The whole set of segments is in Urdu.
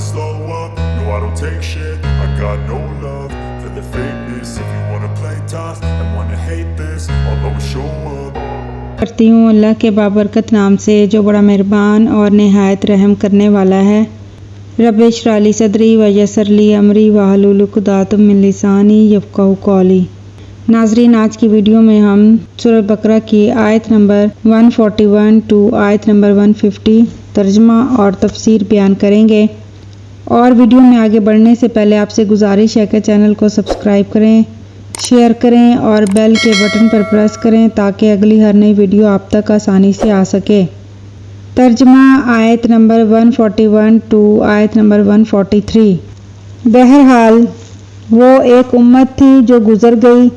never slow up, no I don't take shit, I got no love for the fakeness. If you wanna play tough and wanna hate this, I'll always show up. کرتی ہوں اللہ کے بابرکت نام سے جو بڑا مہربان اور نہایت رحم کرنے والا ہے۔ رب اشرح لی صدری ویسر لی امری واحلل عقدۃ من لسانی یفقہوا قولی۔ ناظرین، آج کی ویڈیو میں ہم سورۃ بقرہ کی آیت نمبر 141 ٹو آیت نمبر 150 ترجمہ اور تفسیر بیان کریں گے، اور ویڈیو میں آگے بڑھنے سے پہلے آپ سے گزارش ہے کہ چینل کو سبسکرائب کریں، شیئر کریں اور بیل کے بٹن پر پریس کریں تاکہ اگلی ہر نئی ویڈیو آپ تک آسانی سے آ سکے۔ ترجمہ آیت نمبر 141 ٹو آیت نمبر 143۔ بہرحال وہ ایک امت تھی جو گزر گئی،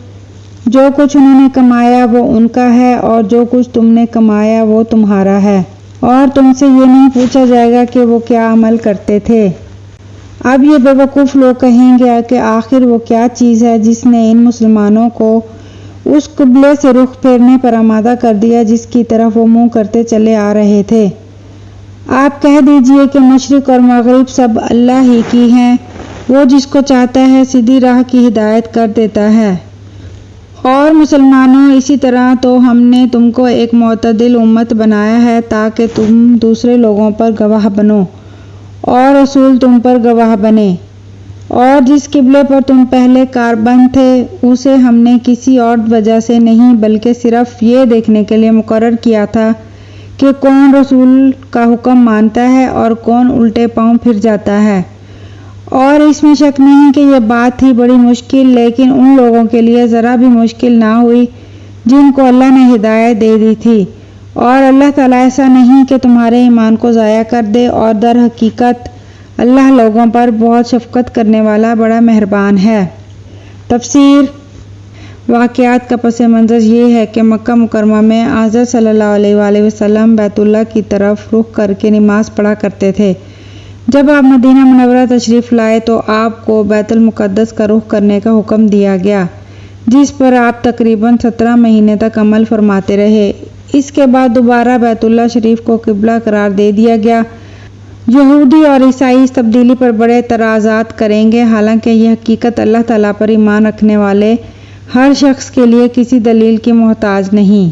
جو کچھ انہوں نے کمایا وہ ان کا ہے اور جو کچھ تم نے کمایا وہ تمہارا ہے، اور تم سے یہ نہیں پوچھا جائے گا کہ وہ کیا عمل کرتے تھے۔ اب یہ بے وقوف لوگ کہیں گے کہ آخر وہ کیا چیز ہے جس نے ان مسلمانوں کو اس قبلے سے رخ پھیرنے پر آمادہ کر دیا جس کی طرف وہ منہ کرتے چلے آ رہے تھے۔ آپ کہہ دیجئے کہ مشرق اور مغرب سب اللہ ہی کی ہیں، وہ جس کو چاہتا ہے سیدھی راہ کی ہدایت کر دیتا ہے۔ اور مسلمانوں، اسی طرح تو ہم نے تم کو ایک معتدل امت بنایا ہے تاکہ تم دوسرے لوگوں پر گواہ بنو اور رسول تم پر گواہ بنے، اور جس قبلے پر تم پہلے کاربند تھے اسے ہم نے کسی اور وجہ سے نہیں بلکہ صرف یہ دیکھنے کے لیے مقرر کیا تھا کہ کون رسول کا حکم مانتا ہے اور کون الٹے پاؤں پھر جاتا ہے۔ اور اس میں شک نہیں کہ یہ بات تھی بڑی مشکل، لیکن ان لوگوں کے لیے ذرا بھی مشکل نہ ہوئی جن کو اللہ نے ہدایت دے دی تھی، اور اللہ تعالیٰ ایسا نہیں کہ تمہارے ایمان کو ضائع کر دے، اور در حقیقت اللہ لوگوں پر بہت شفقت کرنے والا بڑا مہربان ہے۔ تفسیر۔ واقعات کا پس منظر یہ ہے کہ مکہ مکرمہ میں حضرت صلی اللہ علیہ وآلہ وسلم بیت اللہ کی طرف رخ کر کے نماز پڑھا کرتے تھے۔ جب آپ مدینہ منورہ تشریف لائے تو آپ کو بیت المقدس کا رخ کرنے کا حکم دیا گیا، جس پر آپ تقریباً 17 مہینے تک عمل فرماتے رہے۔ اس کے بعد دوبارہ بیت اللہ شریف کو قبلہ قرار دے دیا گیا۔ یہودی اور عیسائی اس تبدیلی پر بڑے اعتراضات کریں گے، حالانکہ یہ حقیقت اللہ تعالیٰ پر ایمان رکھنے والے ہر شخص کے لیے کسی دلیل کی محتاج نہیں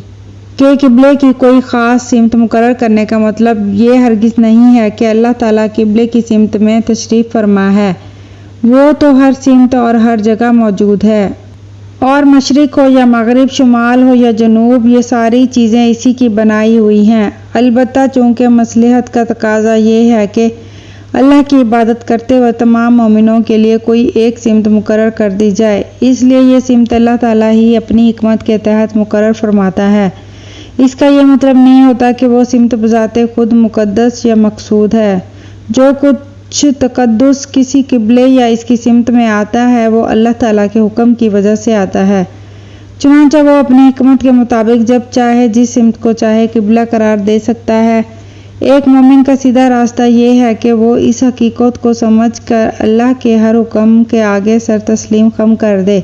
کہ قبلے کی کوئی خاص سمت مقرر کرنے کا مطلب یہ ہرگز نہیں ہے کہ اللہ تعالیٰ قبلے کی سمت میں تشریف فرما ہے، وہ تو ہر سمت اور ہر جگہ موجود ہے، اور مشرق ہو یا مغرب، شمال ہو یا جنوب، یہ ساری چیزیں اسی کی بنائی ہوئی ہیں۔ البتہ چونکہ مصلحت کا تقاضا یہ ہے کہ اللہ کی عبادت کرتے ہوئے تمام مومنوں کے لیے کوئی ایک سمت مقرر کر دی جائے، اس لیے یہ سمت اللہ تعالیٰ ہی اپنی حکمت کے تحت مقرر فرماتا ہے۔ اس کا یہ مطلب نہیں ہوتا کہ وہ سمت بذات خود مقدس یا مقصود ہے۔ جو کچھ تقدس کسی قبلے یا اس کی سمت میں آتا ہے وہ اللہ تعالیٰ کے حکم کی وجہ سے آتا ہے، چنانچہ وہ اپنی حکمت کے مطابق جب چاہے جس سمت کو چاہے قبلہ قرار دے سکتا ہے۔ ایک مومن کا سیدھا راستہ یہ ہے کہ وہ اس حقیقت کو سمجھ کر اللہ کے ہر حکم کے آگے سر تسلیم خم کر دے،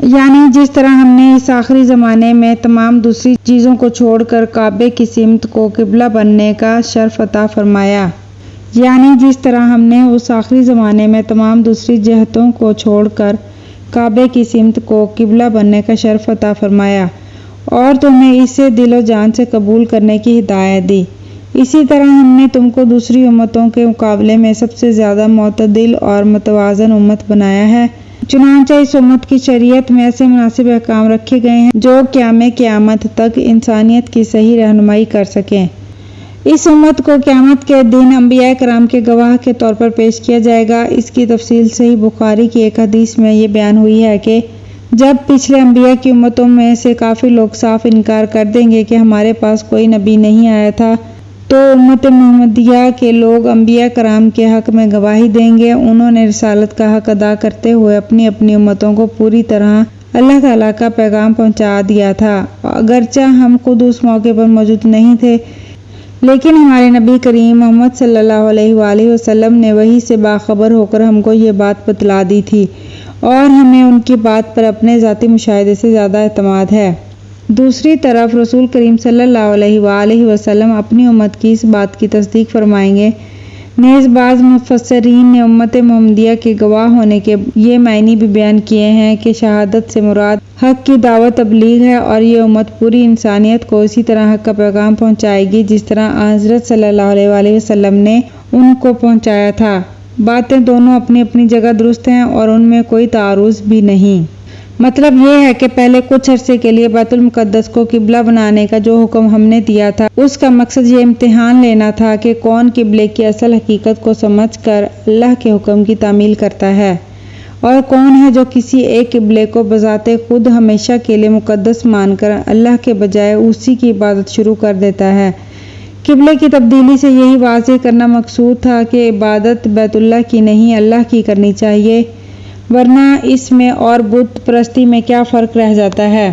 یعنی جس طرح ہم نے اس آخری زمانے میں تمام دوسری چیزوں کو چھوڑ کر کعبے کی سمت کو قبلہ بننے کا شرف عطا فرمایا، یعنی جس طرح ہم نے اس آخری زمانے میں تمام دوسری جہتوں کو چھوڑ کر کعبے کی سمت کو قبلہ بننے کا شرف عطا فرمایا اور تمہیں اسے دل و جان سے قبول کرنے کی ہدایت دی۔ اسی طرح ہم نے تم کو دوسری امتوں کے مقابلے میں سب سے زیادہ معتدل اور متوازن امت بنایا ہے، چنانچہ اس امت کی شریعت میں ایسے مناسب احکام رکھے گئے ہیں جو قیامت تک انسانیت کی صحیح رہنمائی کر سکیں۔ اس امت کو قیامت کے دن انبیاء کرام کے گواہ کے طور پر پیش کیا جائے گا۔ اس کی تفصیل صحیح بخاری کی ایک حدیث میں یہ بیان ہوئی ہے کہ جب پچھلے انبیاء کی امتوں میں سے کافی لوگ صاف انکار کر دیں گے کہ ہمارے پاس کوئی نبی نہیں آیا تھا، تو امت محمدیہ کے لوگ انبیاء کرام کے حق میں گواہی دیں گے۔ انہوں نے رسالت کا حق ادا کرتے ہوئے اپنی اپنی امتوں کو پوری طرح اللہ تعالیٰ کا پیغام پہنچا دیا تھا، اگرچہ ہم خود اس موقع پر موجود نہیں تھے، لیکن ہمارے نبی کریم محمد صلی اللہ علیہ وآلہ وسلم نے وحی سے باخبر ہو کر ہم کو یہ بات بتلا دی تھی، اور ہمیں ان کی بات پر اپنے ذاتی مشاہدے سے زیادہ اعتماد ہے۔ دوسری طرف رسول کریم صلی اللہ علیہ وآلہ وسلم اپنی امت کی اس بات کی تصدیق فرمائیں گے نیز بعض مفسرین نے امت محمدیہ کے گواہ ہونے کے یہ معنی بھی بیان کیے ہیں کہ شہادت سے مراد حق کی دعوت تبلیغ ہے، اور یہ امت پوری انسانیت کو اسی طرح حق کا پیغام پہنچائے گی جس طرح حضرت صلی اللہ علیہ وآلہ وسلم نے ان کو پہنچایا تھا۔ باتیں دونوں اپنی اپنی جگہ درست ہیں اور ان میں کوئی تعارض بھی نہیں۔ مطلب یہ ہے کہ پہلے کچھ عرصے کے لیے بیت المقدس کو قبلہ بنانے کا جو حکم ہم نے دیا تھا، اس کا مقصد یہ امتحان لینا تھا کہ کون قبلے کی اصل حقیقت کو سمجھ کر اللہ کے حکم کی تعمیل کرتا ہے، اور کون ہے جو کسی ایک قبلے کو بذات خود ہمیشہ کے لیے مقدس مان کر اللہ کے بجائے اسی کی عبادت شروع کر دیتا ہے۔ قبلے کی تبدیلی سے یہی واضح کرنا مقصود تھا کہ عبادت بیت اللہ کی نہیں اللہ کی کرنی چاہیے، ورنہ اس میں اور بت پرستی میں کیا فرق رہ جاتا ہے۔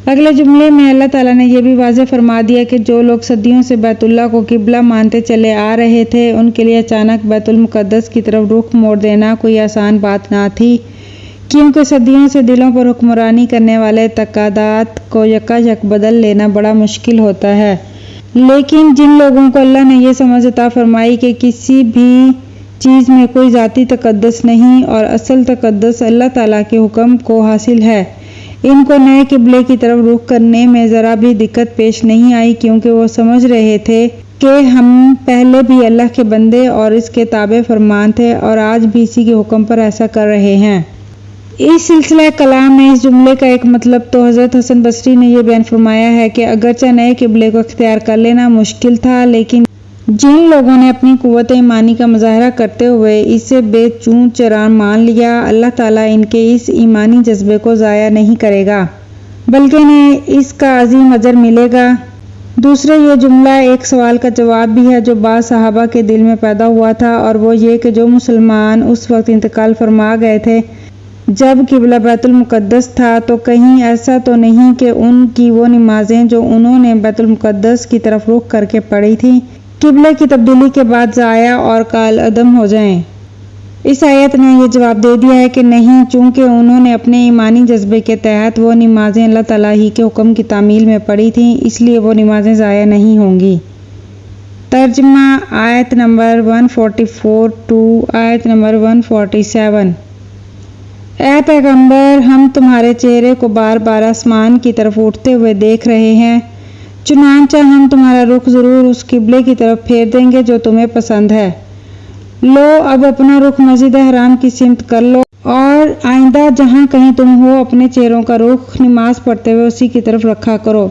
اگلے جملے میں اللہ تعالیٰ نے یہ بھی واضح فرما دیا کہ جو لوگ صدیوں سے بیت اللہ کو قبلہ مانتے چلے آ رہے تھے، ان کے لیے اچانک بیت المقدس کی طرف رخ موڑ دینا کوئی آسان بات نہ تھی، کیونکہ صدیوں سے دلوں پر حکمرانی کرنے والے اعتقادات کو یکایک بدل لینا بڑا مشکل ہوتا ہے۔ لیکن جن لوگوں کو اللہ نے یہ سمجھ عطا فرمائی کہ کسی بھی چیز میں کوئی ذاتی تقدس نہیں اور اصل تقدس اللہ تعالیٰ کے حکم کو حاصل ہے، ان کو نئے قبلے کی طرف رخ کرنے میں ذرا بھی دقت پیش نہیں آئی، کیونکہ وہ سمجھ رہے تھے کہ ہم پہلے بھی اللہ کے بندے اور اس کے تابع فرمان تھے اور آج بھی اسی کے حکم پر ایسا کر رہے ہیں۔ اس سلسلہ کلام میں اس جملے کا ایک مطلب تو حضرت حسن بصری نے یہ بیان فرمایا ہے کہ اگرچہ نئے قبلے کو اختیار کر لینا مشکل تھا، لیکن جن لوگوں نے اپنی قوت ایمانی کا مظاہرہ کرتے ہوئے اسے بے چون چرا مان لیا، اللہ تعالیٰ ان کے اس ایمانی جذبے کو ضائع نہیں کرے گا، بلکہ انہیں اس کا عظیم اجر ملے گا۔ دوسرے یہ جملہ ایک سوال کا جواب بھی ہے جو بعض صحابہ کے دل میں پیدا ہوا تھا، اور وہ یہ کہ جو مسلمان اس وقت انتقال فرما گئے تھے جب قبلہ بیت المقدس تھا، تو کہیں ایسا تو نہیں کہ ان کی وہ نمازیں جو انہوں نے بیت المقدس کی طرف رخ کر کے پڑھی تھیں قبلے کی تبدیلی کے بعد ضائع اور کالعدم ہو جائیں۔ اس آیت نے یہ جواب دے دیا ہے کہ نہیں، چونکہ انہوں نے اپنے ایمانی جذبے کے تحت وہ نمازیں اللہ تعالیٰ ہی کے حکم کی تعمیل میں پڑھی تھیں، اس لیے وہ نمازیں ضائع نہیں ہوں گی۔ ترجمہ آیت نمبر 144 ٹو آیت نمبر 147۔ اے پیغمبر، ہم تمہارے چہرے کو بار بار آسمان کی طرف اٹھتے ہوئے دیکھ رہے ہیں، چنانچہ ہم تمہارا رخ ضرور اس قبلے کی طرف پھیر دیں گے جو تمہیں پسند ہے۔ لو اب اپنا رخ مسجد حرام کی سمت کر لو، اور آئندہ جہاں کہیں تم ہو اپنے چہروں کا رخ نماز پڑھتے ہوئے اسی کی طرف رکھا کرو۔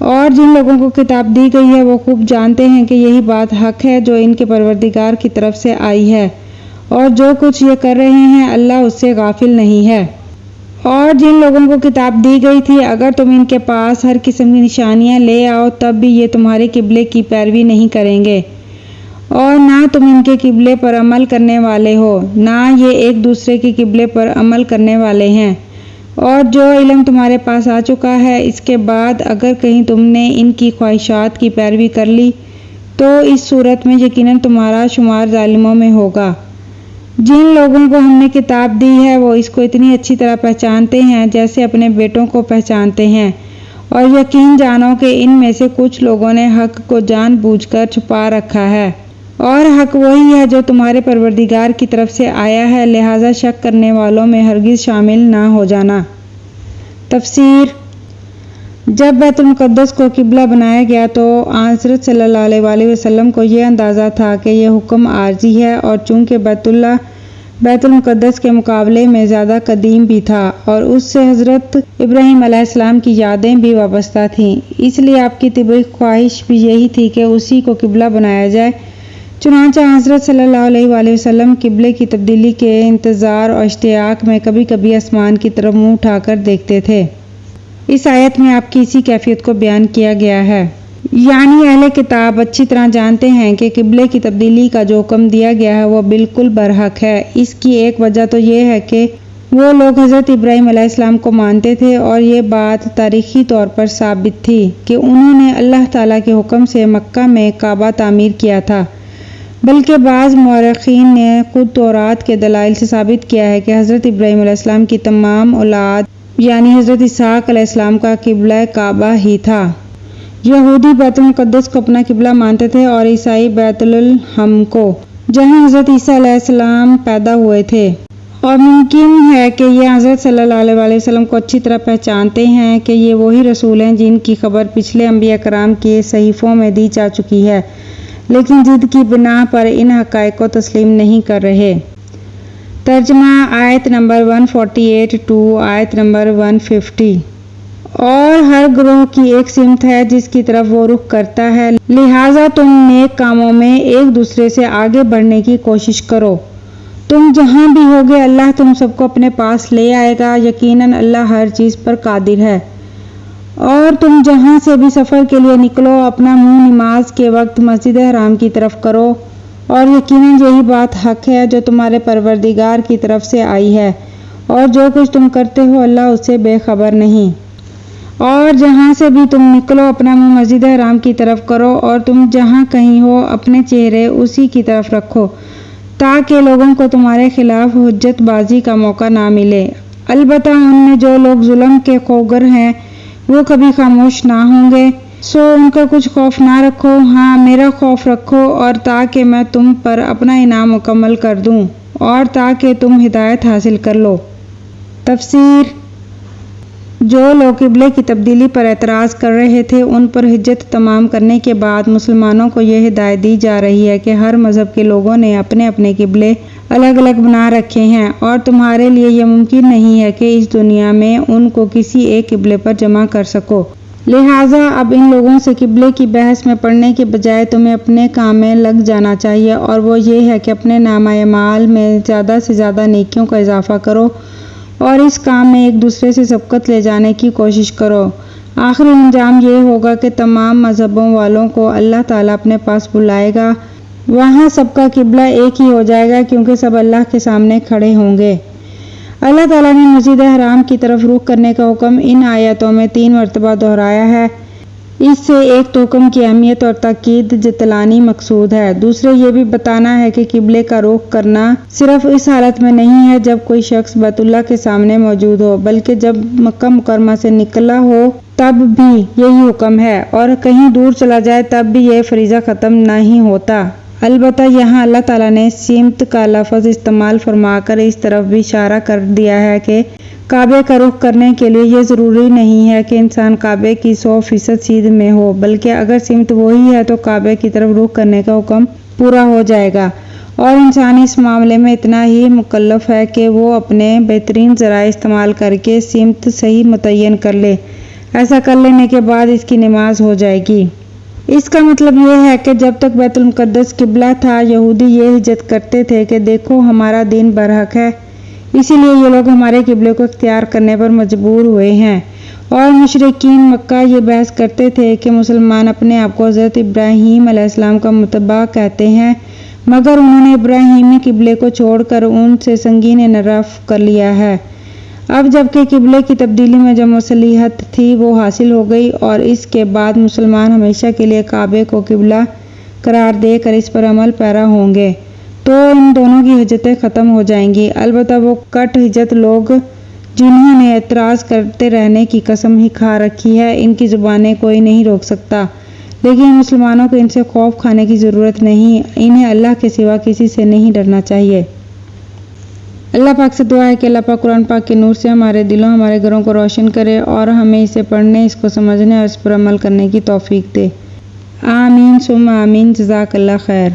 اور جن لوگوں کو کتاب دی گئی ہے وہ خوب جانتے ہیں کہ یہی بات حق ہے جو ان کے پروردگار کی طرف سے آئی ہے، اور جو کچھ یہ کر رہے ہیں اللہ اس سے غافل نہیں ہے۔ اور جن لوگوں کو کتاب دی گئی تھی اگر تم ان کے پاس ہر قسم کی نشانیاں لے آؤ تب بھی یہ تمہارے قبلے کی پیروی نہیں کریں گے، اور نہ تم ان کے قبلے پر عمل کرنے والے ہو، نہ یہ ایک دوسرے کے قبلے پر عمل کرنے والے ہیں۔ اور جو علم تمہارے پاس آ چکا ہے اس کے بعد اگر کہیں تم نے ان کی خواہشات کی پیروی کر لی تو اس صورت میں یقیناً تمہارا شمار ظالموں میں ہوگا۔ جن لوگوں کو ہم نے کتاب دی ہے وہ اس کو اتنی اچھی طرح پہچانتے ہیں جیسے اپنے بیٹوں کو پہچانتے ہیں، اور یقین جانو کہ ان میں سے کچھ لوگوں نے حق کو جان بوجھ کر چھپا رکھا ہے، اور حق وہی ہے جو تمہارے پروردگار کی طرف سے آیا ہے، لہذا شک کرنے والوں میں ہرگز شامل نہ ہو جانا۔ تفسیر۔ جب بیت المقدس کو قبلہ بنایا گیا تو حضرت صلی اللہ علیہ وآلہ وسلم کو یہ اندازہ تھا کہ یہ حکم عارضی ہے، اور چونکہ بیت المقدس کے مقابلے میں زیادہ قدیم بھی تھا اور اس سے حضرت ابراہیم علیہ السلام کی یادیں بھی وابستہ تھیں، اس لیے آپ کی طبعی خواہش بھی یہی تھی کہ اسی کو قبلہ بنایا جائے۔ چنانچہ حضرت صلی اللہ علیہ وآلہ وسلم قبلے کی تبدیلی کے انتظار اور اشتیاق میں کبھی کبھی آسمان کی طرف منہ اٹھا کر دیکھتے تھے۔ اس آیت میں آپ کی اسی کیفیت کو بیان کیا گیا ہے، یعنی اہل کتاب اچھی طرح جانتے ہیں کہ قبلے کی تبدیلی کا جو حکم دیا گیا ہے وہ بالکل برحق ہے۔ اس کی ایک وجہ تو یہ ہے کہ وہ لوگ حضرت ابراہیم علیہ السلام کو مانتے تھے، اور یہ بات تاریخی طور پر ثابت تھی کہ انہوں نے اللہ تعالیٰ کے حکم سے مکہ میں کعبہ تعمیر کیا تھا، بلکہ بعض مورخین نے خود تورات کے دلائل سے ثابت کیا ہے کہ حضرت ابراہیم علیہ السلام کی تمام اولاد یعنی حضرت اسحاق علیہ السلام کا قبلہ کعبہ ہی تھا۔ یہودی بیت المقدس کو اپنا قبلہ مانتے تھے اور عیسائی بیت الحم کو، جہاں حضرت عیسیٰ علیہ السلام پیدا ہوئے تھے، اور ممکن ہے کہ یہ حضرت صلی اللہ علیہ وسلم کو اچھی طرح پہچانتے ہیں کہ یہ وہی رسول ہیں جن کی خبر پچھلے انبیاء کرام کے صحیفوں میں دی جا چکی ہے، لیکن ضد کی بنا پر ان حقائق کو تسلیم نہیں کر رہے۔ ترجمہ آیت نمبر 148 ٹو آیت نمبر 150۔ اور ہر گروہ کی ایک سمت ہے جس کی طرف وہ رخ کرتا ہے، لہٰذا تم نیک کاموں میں ایک دوسرے سے آگے بڑھنے کی کوشش کرو۔ تم جہاں بھی ہوگے اللہ تم سب کو اپنے پاس لے آئے گا، یقیناً اللہ ہر چیز پر قادر ہے۔ اور تم جہاں سے بھی سفر کے لیے نکلو اپنا منہ نماز کے وقت مسجد حرام کی طرف کرو، اور یقیناً یہی بات حق ہے جو تمہارے پروردگار کی طرف سے آئی ہے، اور جو کچھ تم کرتے ہو اللہ اس سے بے خبر نہیں۔ اور جہاں سے بھی تم نکلو اپنا منہ مسجد حرام کی طرف کرو، اور تم جہاں کہیں ہو اپنے چہرے اسی کی طرف رکھو تاکہ لوگوں کو تمہارے خلاف حجت بازی کا موقع نہ ملے۔ البتہ ان میں جو لوگ ظلم کے خوگر ہیں وہ کبھی خاموش نہ ہوں گے، سو ان کا کچھ خوف نہ رکھو، ہاں میرا خوف رکھو، اور تاکہ میں تم پر اپنا انعام مکمل کر دوں اور تاکہ تم ہدایت حاصل کر لو۔ تفسیر۔ جو لوگ قبلے کی تبدیلی پر اعتراض کر رہے تھے ان پر حجت تمام کرنے کے بعد مسلمانوں کو یہ ہدایت دی جا رہی ہے کہ ہر مذہب کے لوگوں نے اپنے اپنے قبلے الگ الگ بنا رکھے ہیں، اور تمہارے لیے یہ ممکن نہیں ہے کہ اس دنیا میں ان کو کسی ایک قبلے پر جمع کر سکو۔ لہٰذا اب ان لوگوں سے قبلے کی بحث میں پڑنے کے بجائے تمہیں اپنے کام میں لگ جانا چاہیے، اور وہ یہ ہے کہ اپنے نامہ اعمال میں زیادہ سے زیادہ نیکیوں کا اضافہ کرو اور اس کام میں ایک دوسرے سے سبقت لے جانے کی کوشش کرو۔ آخری انجام یہ ہوگا کہ تمام مذہبوں والوں کو اللہ تعالیٰ اپنے پاس بلائے گا، وہاں سب کا قبلہ ایک ہی ہو جائے گا کیونکہ سب اللہ کے سامنے کھڑے ہوں گے۔ اللہ تعالیٰ نے مسجد حرام کی طرف رخ کرنے کا حکم ان آیاتوں میں 3 مرتبہ دہرایا ہے۔ اس سے ایک تو حکم کی اہمیت اور تاکید جتلانی مقصود ہے، دوسرے یہ بھی بتانا ہے کہ قبلے کا رخ کرنا صرف اس حالت میں نہیں ہے جب کوئی شخص بیت اللہ کے سامنے موجود ہو، بلکہ جب مکہ مکرمہ سے نکلا ہو تب بھی یہی حکم ہے، اور کہیں دور چلا جائے تب بھی یہ فریضہ ختم نہیں ہوتا۔ البتہ یہاں اللہ تعالیٰ نے سمت کا لفظ استعمال فرما کر اس طرف بھی اشارہ کر دیا ہے کہ کعبے کا رخ کرنے کے لیے یہ ضروری نہیں ہے کہ انسان کعبے کی 100% سیدھ میں ہو، بلکہ اگر سمت وہی ہے تو کعبے کی طرف رخ کرنے کا حکم پورا ہو جائے گا، اور انسان اس معاملے میں اتنا ہی مکلف ہے کہ وہ اپنے بہترین ذرائع استعمال کر کے سمت صحیح متعین کر لے۔ ایسا کر لینے کے بعد اس کی نماز ہو جائے گی۔ اس کا مطلب یہ ہے کہ جب تک بیت المقدس قبلہ تھا یہودی یہ حجت کرتے تھے کہ دیکھو ہمارا دین برحق ہے، اسی لیے یہ لوگ ہمارے قبلے کو اختیار کرنے پر مجبور ہوئے ہیں، اور مشرکین مکہ یہ بحث کرتے تھے کہ مسلمان اپنے آپ کو حضرت ابراہیم علیہ السلام کا متبع کہتے ہیں، مگر انہوں نے ابراہیمی قبلے کو چھوڑ کر ان سے سنگین انحراف کر لیا ہے۔ اب جبکہ قبلے کی تبدیلی میں جو مصلحت تھی وہ حاصل ہو گئی، اور اس کے بعد مسلمان ہمیشہ کے لیے کعبے کو قبلہ قرار دے کر اس پر عمل پیرا ہوں گے، تو ان دونوں کی حجتیں ختم ہو جائیں گی۔ البتہ وہ کٹ حجت لوگ جنہوں نے اعتراض کرتے رہنے کی قسم ہی کھا رکھی ہے ان کی زبانیں کوئی نہیں روک سکتا، لیکن مسلمانوں کو ان سے خوف کھانے کی ضرورت نہیں، انہیں اللہ کے سوا کسی سے نہیں ڈرنا چاہیے۔ اللہ پاک سے دعا ہے کہ اللہ پاک قرآن پاک کے نور سے ہمارے دلوں ہمارے گھروں کو روشن کرے اور ہمیں اسے پڑھنے، اس کو سمجھنے اور اس پر عمل کرنے کی توفیق دے۔ آمین ثم آمین۔ جزاک اللہ خیر۔